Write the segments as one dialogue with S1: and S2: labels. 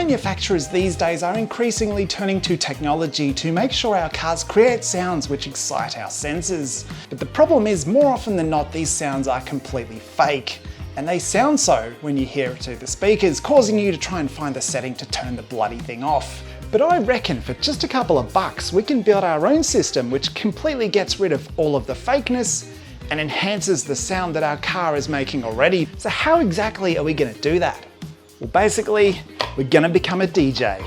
S1: manufacturers these days are increasingly turning to technology to make sure our cars create sounds which excite our senses. But the problem is, more often than not, these sounds are completely fake. And they sound so when you hear it through the speakers, causing you to try and find the setting to turn the bloody thing off. But I reckon for just a couple of bucks, we can build our own system which completely gets rid of all of the fakeness and enhances the sound that our car is making already. So how exactly are we going to do that? Well, basically, we're going to become a DJ.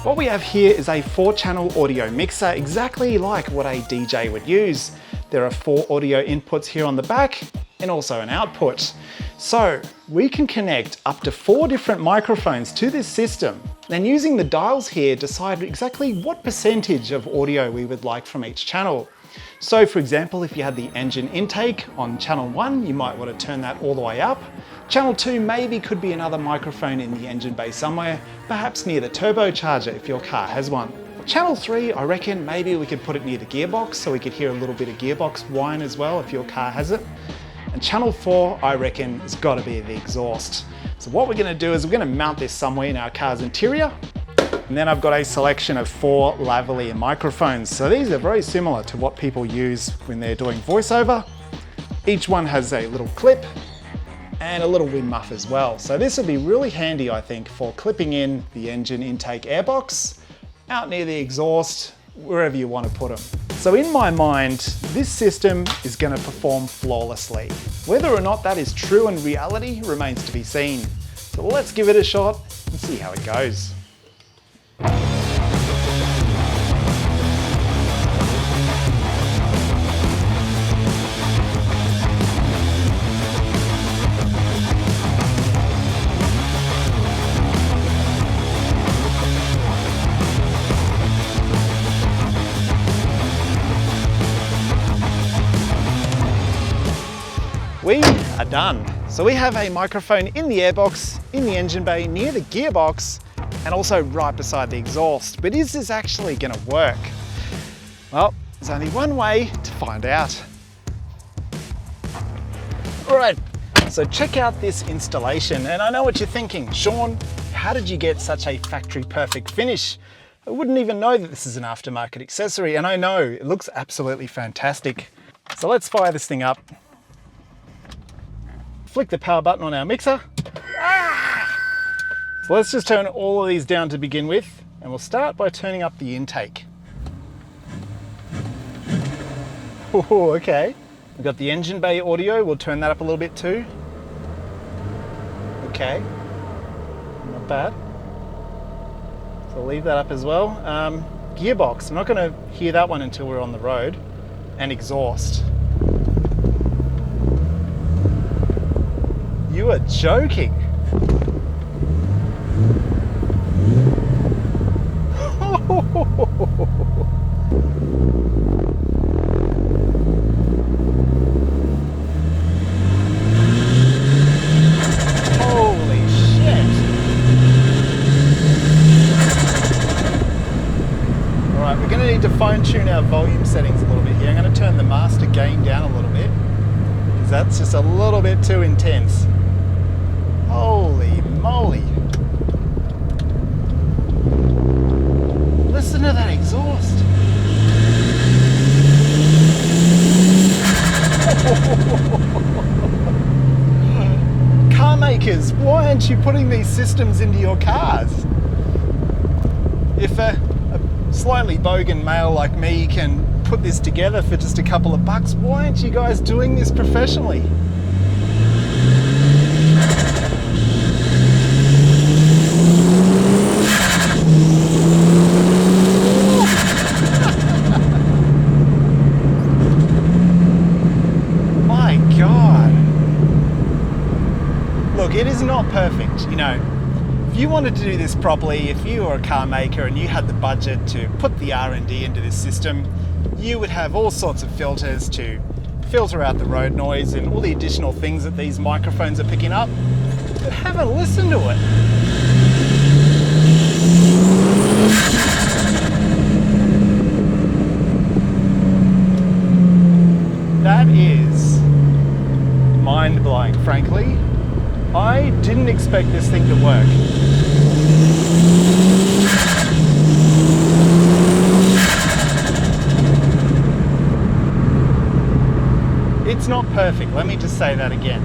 S1: What we have here is a 4-channel audio mixer, exactly like what a DJ would use. There are 4 audio inputs here on the back and also an output. So we can connect up to 4 different microphones to this system. Then using the dials here, decide exactly what percentage of audio we would like from each channel. So for example, if you had the engine intake on channel 1, you might want to turn that all the way up. Channel 2 maybe could be another microphone in the engine bay somewhere, perhaps near the turbocharger if your car has one. Channel 3, I reckon maybe we could put it near the gearbox so we could hear a little bit of gearbox whine as well if your car has it. And channel 4, I reckon, has got to be the exhaust. So what we're going to do is we're going to mount this somewhere in our car's interior. And then I've got a selection of 4 lavalier microphones. So these are very similar to what people use when they're doing voiceover. Each one has a little clip and a little wind muff as well. So this would be really handy, I think, for clipping in the engine intake airbox, out near the exhaust, wherever you want to put them. So in my mind, this system is going to perform flawlessly. Whether or not that is true in reality remains to be seen. So let's give it a shot and see how it goes. We are done. So we have a microphone in the airbox, in the engine bay, near the gearbox, and also right beside the exhaust. But is this actually going to work? Well, there's only one way to find out. All right, so check out this installation. And I know what you're thinking, Sean, how did you get such a factory perfect finish? I wouldn't even know that this is an aftermarket accessory. And I know, it looks absolutely fantastic. So let's fire this thing up. Flick the power button on our mixer. So let's just turn all of these down to begin with, and we'll start by turning up the intake. Oh, okay. We've got the engine bay audio, we'll turn that up a little bit too. Okay, not bad. So I'll leave that up as well. Gearbox, I'm not going to hear that one until we're on the road. And exhaust. You are joking. Holy shit. All right, we're going to need to fine tune our volume settings a little bit here. I'm going to turn the master gain down a little bit because that's just a little bit too intense. Holy moly. Listen to that exhaust. Car makers, why aren't you putting these systems into your cars? If a slightly bogan male like me can put this together for just a couple of bucks, why aren't you guys doing this professionally? It is not perfect, you know. If you wanted to do this properly, if you were a car maker and you had the budget to put the R&D into this system, you would have all sorts of filters to filter out the road noise and all the additional things that these microphones are picking up. But have a listen to it. That is mind-blowing, frankly. I didn't expect this thing to work. It's not perfect, let me just say that again.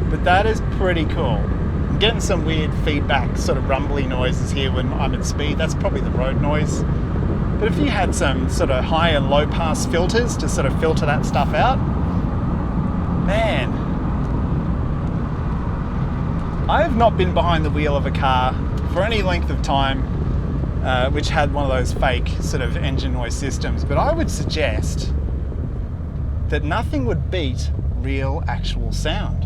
S1: But that is pretty cool. I'm getting some weird feedback, sort of rumbly noises here when I'm at speed. That's probably the road noise. But if you had some sort of high and low pass filters to sort of filter that stuff out, man, I have not been behind the wheel of a car for any length of time which had one of those fake sort of engine noise systems, but I would suggest that nothing would beat real actual sound.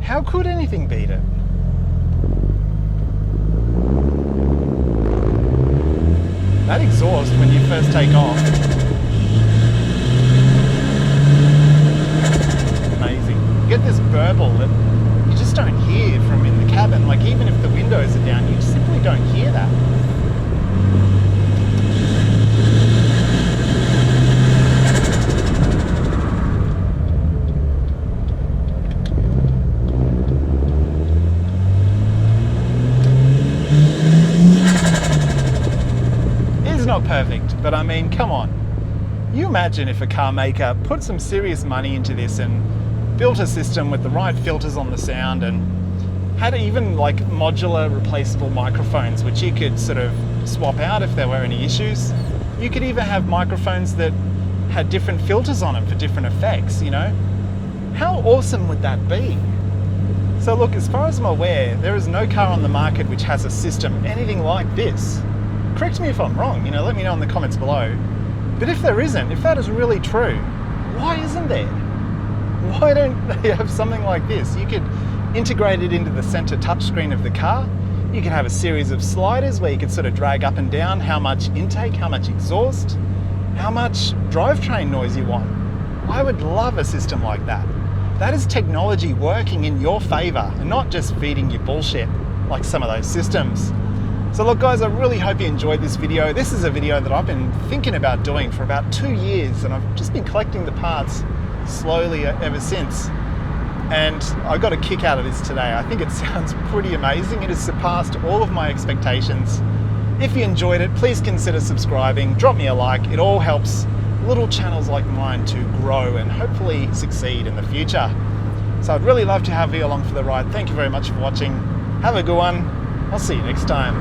S1: How could anything beat it? That exhaust when you first take off, amazing. You get this burble that you just don't hear from in the cabin. Like even if the windows are down, you simply don't hear that. Not perfect, but I mean, come on. You imagine if a car maker put some serious money into this and built a system with the right filters on the sound and had even like modular replaceable microphones which you could sort of swap out if there were any issues. You could even have microphones that had different filters on them for different effects, you know? How awesome would that be? So look, as far as I'm aware, there is no car on the market which has a system anything like this. Correct me if I'm wrong, you know, let me know in the comments below. But if there isn't, if that is really true, why isn't there? Why don't they have something like this? You could integrate it into the center touchscreen of the car. You could have a series of sliders where you could sort of drag up and down how much intake, how much exhaust, how much drivetrain noise you want. I would love a system like that. That is technology working in your favor and not just feeding you bullshit like some of those systems. So look guys, I really hope you enjoyed this video. This is a video that I've been thinking about doing for about 2 years and I've just been collecting the parts slowly ever since. And I got a kick out of this today. I think it sounds pretty amazing. It has surpassed all of my expectations. If you enjoyed it, please consider subscribing, drop me a like. It all helps little channels like mine to grow and hopefully succeed in the future. So I'd really love to have you along for the ride. Thank you very much for watching. Have a good one. I'll see you next time.